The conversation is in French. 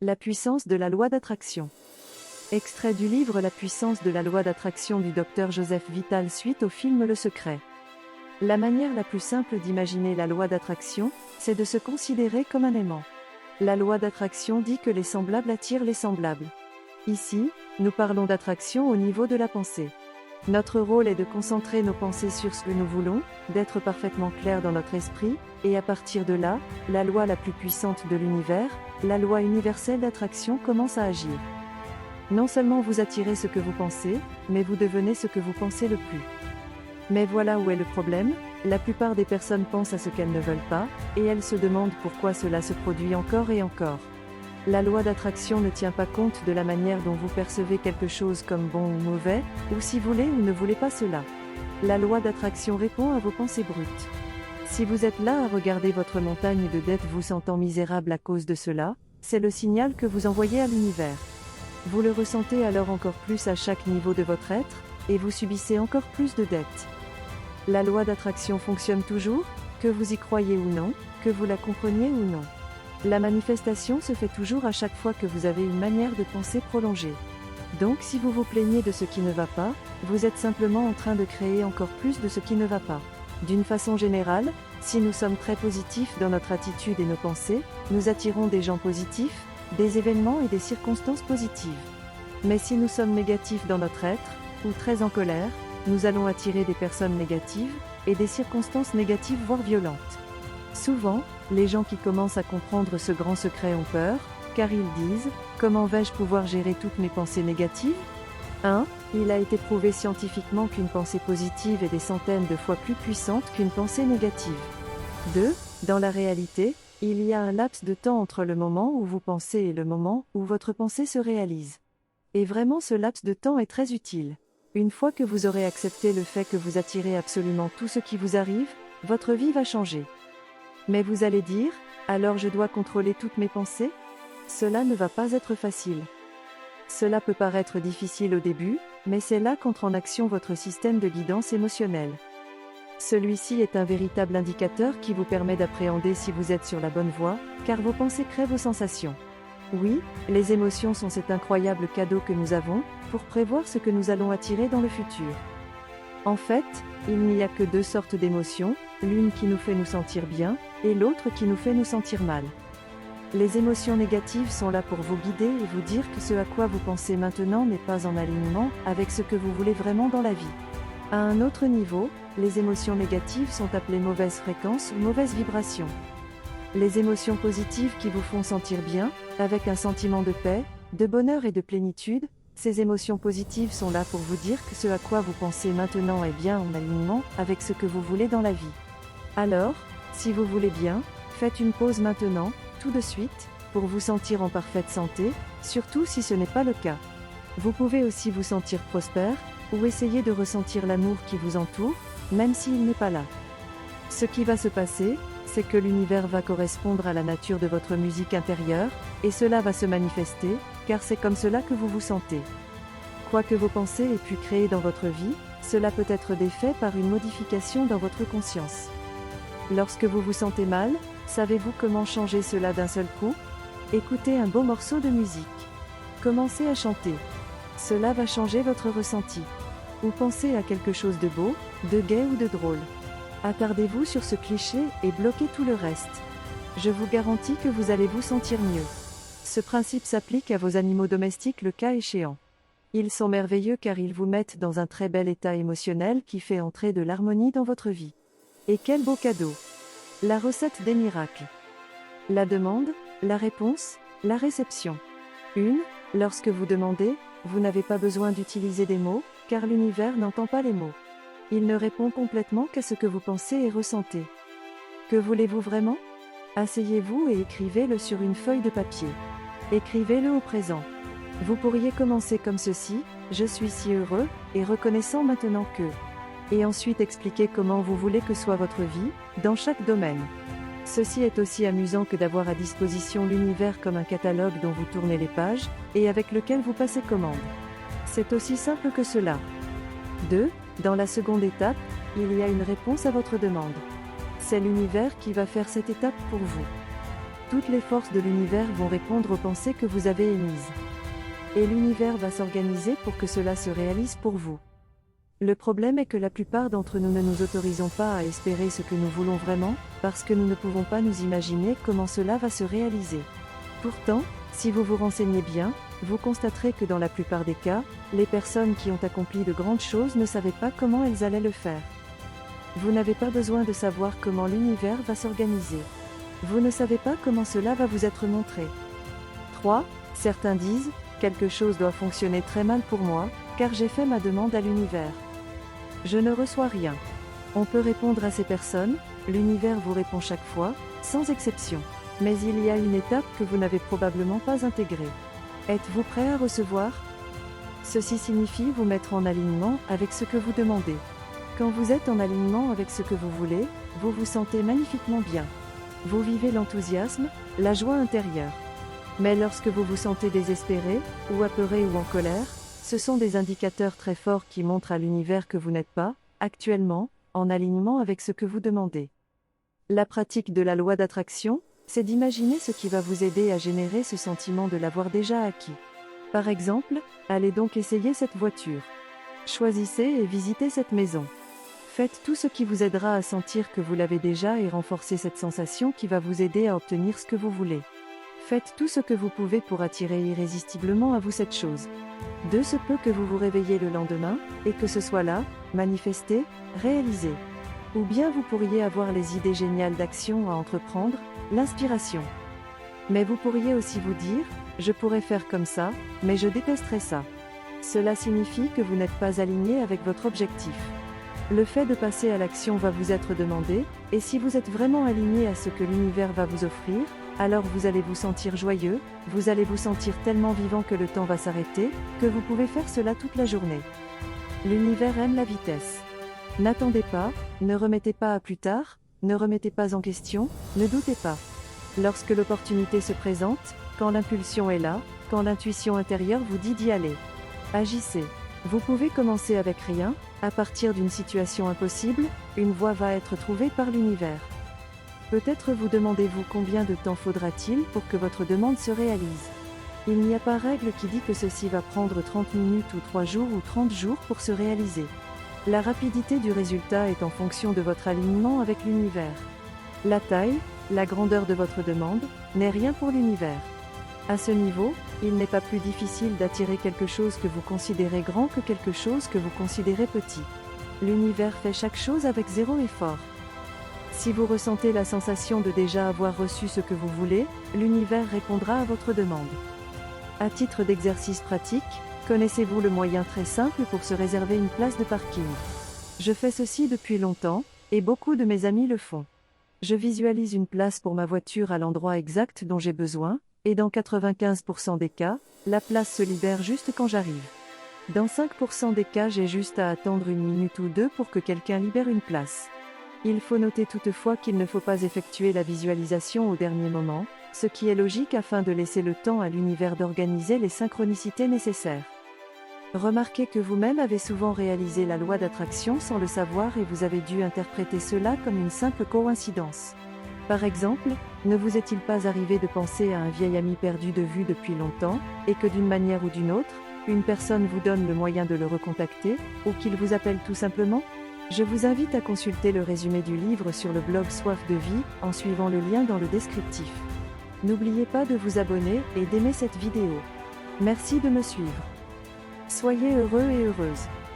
La puissance de la loi d'attraction. Extrait du livre La puissance de la loi d'attraction du Dr Joseph Vital suite au film Le Secret. La manière la plus simple d'imaginer la loi d'attraction, c'est de se considérer comme un aimant. La loi d'attraction dit que les semblables attirent les semblables. Ici, nous parlons d'attraction au niveau de la pensée. Notre rôle est de concentrer nos pensées sur ce que nous voulons, d'être parfaitement clair dans notre esprit, et à partir de là, la loi la plus puissante de l'univers, la loi universelle d'attraction commence à agir. Non seulement vous attirez ce que vous pensez, mais vous devenez ce que vous pensez le plus. Mais voilà où est le problème, la plupart des personnes pensent à ce qu'elles ne veulent pas, et elles se demandent pourquoi cela se produit encore et encore. La loi d'attraction ne tient pas compte de la manière dont vous percevez quelque chose comme bon ou mauvais, ou si vous voulez ou ne voulez pas cela. La loi d'attraction répond à vos pensées brutes. Si vous êtes là à regarder votre montagne de dettes vous sentant misérable à cause de cela, c'est le signal que vous envoyez à l'univers. Vous le ressentez alors encore plus à chaque niveau de votre être, et vous subissez encore plus de dettes. La loi d'attraction fonctionne toujours, que vous y croyez ou non, que vous la compreniez ou non. La manifestation se fait toujours à chaque fois que vous avez une manière de penser prolongée. Donc si vous vous plaignez de ce qui ne va pas, vous êtes simplement en train de créer encore plus de ce qui ne va pas. D'une façon générale, si nous sommes très positifs dans notre attitude et nos pensées, nous attirons des gens positifs, des événements et des circonstances positives. Mais si nous sommes négatifs dans notre être, ou très en colère, nous allons attirer des personnes négatives, et des circonstances négatives voire violentes. Souvent, les gens qui commencent à comprendre ce grand secret ont peur, car ils disent « Comment vais-je pouvoir gérer toutes mes pensées négatives ?» 1. Il a été prouvé scientifiquement qu'une pensée positive est des centaines de fois plus puissante qu'une pensée négative. 2. Dans la réalité, il y a un laps de temps entre le moment où vous pensez et le moment où votre pensée se réalise. Et vraiment ce laps de temps est très utile. Une fois que vous aurez accepté le fait que vous attirez absolument tout ce qui vous arrive, votre vie va changer. Mais vous allez dire, alors je dois contrôler toutes mes pensées ? Cela ne va pas être facile. Cela peut paraître difficile au début, mais c'est là qu'entre en action votre système de guidance émotionnelle. Celui-ci est un véritable indicateur qui vous permet d'appréhender si vous êtes sur la bonne voie, car vos pensées créent vos sensations. Oui, les émotions sont cet incroyable cadeau que nous avons, pour prévoir ce que nous allons attirer dans le futur. En fait, il n'y a que deux sortes d'émotions, l'une qui nous fait nous sentir bien, et l'autre qui nous fait nous sentir mal. Les émotions négatives sont là pour vous guider et vous dire que ce à quoi vous pensez maintenant n'est pas en alignement avec ce que vous voulez vraiment dans la vie. À un autre niveau, les émotions négatives sont appelées mauvaises fréquences ou mauvaises vibrations. Les émotions positives qui vous font sentir bien, avec un sentiment de paix, de bonheur et de plénitude, ces émotions positives sont là pour vous dire que ce à quoi vous pensez maintenant est bien en alignement avec ce que vous voulez dans la vie. Alors, si vous voulez bien, faites une pause maintenant, tout de suite, pour vous sentir en parfaite santé, surtout si ce n'est pas le cas. Vous pouvez aussi vous sentir prospère, ou essayer de ressentir l'amour qui vous entoure, même s'il n'est pas là. Ce qui va se passer, c'est que l'univers va correspondre à la nature de votre musique intérieure, et cela va se manifester, car c'est comme cela que vous vous sentez. Quoi que vos pensées aient pu créer dans votre vie, cela peut être défait par une modification dans votre conscience. Lorsque vous vous sentez mal, savez-vous comment changer cela d'un seul coup ? Écoutez un beau morceau de musique. Commencez à chanter. Cela va changer votre ressenti. Ou pensez à quelque chose de beau, de gai ou de drôle. Attardez-vous sur ce cliché et bloquez tout le reste. Je vous garantis que vous allez vous sentir mieux. Ce principe s'applique à vos animaux domestiques le cas échéant. Ils sont merveilleux car ils vous mettent dans un très bel état émotionnel qui fait entrer de l'harmonie dans votre vie. Et quel beau cadeau! La recette des miracles. La demande, la réponse, la réception. 1. Lorsque vous demandez, vous n'avez pas besoin d'utiliser des mots, car l'univers n'entend pas les mots. Il ne répond complètement qu'à ce que vous pensez et ressentez. Que voulez-vous vraiment ? Asseyez-vous et écrivez-le sur une feuille de papier. Écrivez-le au présent. Vous pourriez commencer comme ceci, je suis si heureux, et reconnaissant maintenant que... Et ensuite expliquez comment vous voulez que soit votre vie, dans chaque domaine. Ceci est aussi amusant que d'avoir à disposition l'univers comme un catalogue dont vous tournez les pages, et avec lequel vous passez commande. C'est aussi simple que cela. 2. Dans la seconde étape, il y a une réponse à votre demande. C'est l'univers qui va faire cette étape pour vous. Toutes les forces de l'univers vont répondre aux pensées que vous avez émises. Et l'univers va s'organiser pour que cela se réalise pour vous. Le problème est que la plupart d'entre nous ne nous autorisons pas à espérer ce que nous voulons vraiment, parce que nous ne pouvons pas nous imaginer comment cela va se réaliser. Pourtant, si vous vous renseignez bien, vous constaterez que dans la plupart des cas, les personnes qui ont accompli de grandes choses ne savaient pas comment elles allaient le faire. Vous n'avez pas besoin de savoir comment l'univers va s'organiser. Vous ne savez pas comment cela va vous être montré. 3. Certains disent, quelque chose doit fonctionner très mal pour moi, car j'ai fait ma demande à l'univers. Je ne reçois rien. On peut répondre à ces personnes, l'univers vous répond chaque fois, sans exception. Mais il y a une étape que vous n'avez probablement pas intégrée. Êtes-vous prêt à recevoir? Ceci signifie vous mettre en alignement avec ce que vous demandez. Quand vous êtes en alignement avec ce que vous voulez, vous vous sentez magnifiquement bien. Vous vivez l'enthousiasme, la joie intérieure. Mais lorsque vous vous sentez désespéré, ou apeuré ou en colère, ce sont des indicateurs très forts qui montrent à l'univers que vous n'êtes pas, actuellement, en alignement avec ce que vous demandez. La pratique de la loi d'attraction, c'est d'imaginer ce qui va vous aider à générer ce sentiment de l'avoir déjà acquis. Par exemple, allez donc essayer cette voiture. Choisissez et visitez cette maison. Faites tout ce qui vous aidera à sentir que vous l'avez déjà et renforcez cette sensation qui va vous aider à obtenir ce que vous voulez. Faites tout ce que vous pouvez pour attirer irrésistiblement à vous cette chose. De ce peut que vous vous réveillez le lendemain, et que ce soit là, manifesté, réalisé. Ou bien vous pourriez avoir les idées géniales d'action à entreprendre, l'inspiration. Mais vous pourriez aussi vous dire, je pourrais faire comme ça, mais je détesterais ça. Cela signifie que vous n'êtes pas aligné avec votre objectif. Le fait de passer à l'action va vous être demandé, et si vous êtes vraiment aligné à ce que l'univers va vous offrir, alors vous allez vous sentir joyeux, vous allez vous sentir tellement vivant que le temps va s'arrêter, que vous pouvez faire cela toute la journée. L'univers aime la vitesse. N'attendez pas, ne remettez pas à plus tard, ne remettez pas en question, ne doutez pas. Lorsque l'opportunité se présente, quand l'impulsion est là, quand l'intuition intérieure vous dit d'y aller. Agissez. Vous pouvez commencer avec rien, à partir d'une situation impossible, une voie va être trouvée par l'univers. Peut-être vous demandez-vous combien de temps faudra-t-il pour que votre demande se réalise. Il n'y a pas règle qui dit que ceci va prendre 30 minutes ou 3 jours ou 30 jours pour se réaliser. La rapidité du résultat est en fonction de votre alignement avec l'univers. La taille, la grandeur de votre demande, n'est rien pour l'univers. À ce niveau, il n'est pas plus difficile d'attirer quelque chose que vous considérez grand que quelque chose que vous considérez petit. L'univers fait chaque chose avec zéro effort. Si vous ressentez la sensation de déjà avoir reçu ce que vous voulez, l'univers répondra à votre demande. À titre d'exercice pratique, connaissez-vous le moyen très simple pour se réserver une place de parking? Je fais ceci depuis longtemps, et beaucoup de mes amis le font. Je visualise une place pour ma voiture à l'endroit exact dont j'ai besoin, et dans 95% des cas, la place se libère juste quand j'arrive. Dans 5% des cas, j'ai juste à attendre 1 minute ou 2 pour que quelqu'un libère une place. Il faut noter toutefois qu'il ne faut pas effectuer la visualisation au dernier moment, ce qui est logique afin de laisser le temps à l'univers d'organiser les synchronicités nécessaires. Remarquez que vous-même avez souvent réalisé la loi d'attraction sans le savoir et vous avez dû interpréter cela comme une simple coïncidence. Par exemple, ne vous est-il pas arrivé de penser à un vieil ami perdu de vue depuis longtemps, et que d'une manière ou d'une autre, une personne vous donne le moyen de le recontacter, ou qu'il vous appelle tout simplement? Je vous invite à consulter le résumé du livre sur le blog Soif de vie, en suivant le lien dans le descriptif. N'oubliez pas de vous abonner et d'aimer cette vidéo. Merci de me suivre. Soyez heureux et heureuses.